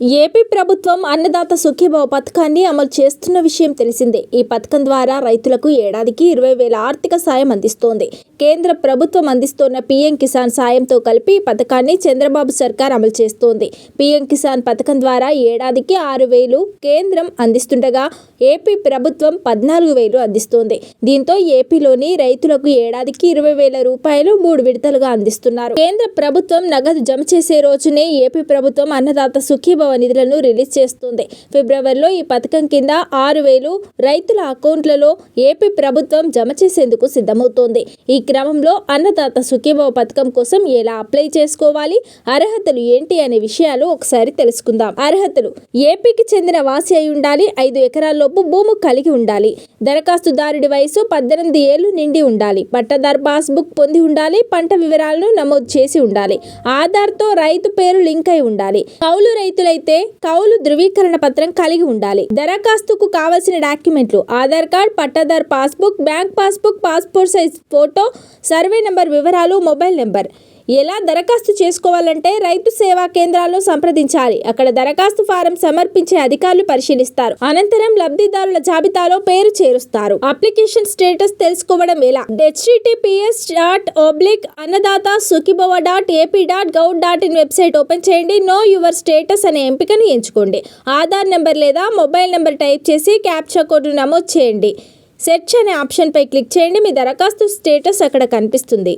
AP ప్రభుత్వం అన్నదాత సుఖీభవ పథకాన్ని అమలు చేస్తున్న విషయం తెలిసిందే. ఈ పథకం ద్వారా రైతులకు ఏడాదికి 20,000 ఆర్థిక సాయం అందిస్తోంది. కేంద్ర ప్రభుత్వం అందిస్తున్న పీఎం కిసాన్ సాయంతో కలిపి ఈ పథకాన్ని చంద్రబాబు సర్కార్ అమలు చేస్తోంది. పీఎం కిసాన్ పథకం ద్వారా ఏడాదికి 6,000 కేంద్రం అందిస్తుండగా ఏపీ ప్రభుత్వం 14,000 అందిస్తోంది. దీంతో ఏపీలోని రైతులకు ఏడాదికి 20,000 రూపాయలు 3 విడతలుగా అందిస్తున్నారు. కేంద్ర ప్రభుత్వం నగదు జమ చేసే రోజునే ఏపీ ప్రభుత్వం అన్నదాత సుఖీభవ నిధులను రిలీజ్ చేస్తుంది. ఫిబ్రవరిలో ఈ పథకం కింద 6,000 రైతుల అకౌంట్లలో ఏపీ ప్రభుత్వం జమ చేసేందుకు సిద్ధమవుతోంది. ఈ క్రమంలో అన్నదాత సుఖీభవ పథకం కోసం ఎలా అప్లై చేసుకోవాలి, అర్హతలు ఏంటి అనే విషయాలు ఒకసారి తెలుసుకుందాం. అర్హతలు: ఏపీకి చెందిన వాసి అయి ఉండాలి, 5 ఎకరాల్లోపు భూమి కలిగి ఉండాలి, దరఖాస్తుదారుడి వయసు 18 ఏళ్లు నిండి ఉండాలి, పట్టాదారు పాస్బుక్ పొంది ఉండాలి, పంట వివరాలను నమోదు చేసి ఉండాలి, ఆధార్తో రైతు పేరు లింక్ అయి ఉండాలి, కౌలు రైతులైతే కౌలు ధృవీకరణ పత్రం కలిగి ఉండాలి. దరఖాస్తుకు కావలసిన డాక్యుమెంట్లు: ఆధార్ కార్డ్, పట్టాదారు passbook, bank passbook, passport size photo, survey number వివరాలు, మొబైల్ నెంబర్. ఎలా దరఖాస్తు చేసుకోవాలంటే రైతు సేవా కేంద్రాల్లో సంప్రదించాలి. అక్కడ దరఖాస్తు ఫారం సమర్పించే అధికారులు పరిశీలిస్తారు. అనంతరం లబ్ధిదారుల జాబితాలో పేరు చేరుస్తారు. అప్లికేషన్ స్టేటస్ తెలుసుకోవడం ఎలా? https://annadata-sukhibhava.ap.gov.in వెబ్సైట్ ఓపెన్ చేయండి. నో యువర్ స్టేటస్ అనే ఎంపికను ఎంచుకోండి. ఆధార్ నెంబర్ లేదా మొబైల్ నెంబర్ టైప్ చేసి క్యాప్చా కోడ్ను నమోదు చేయండి. సెర్చ్ అనే ఆప్షన్పై క్లిక్ చేయండి. మీ దరఖాస్తు స్టేటస్ అక్కడ కనిపిస్తుంది.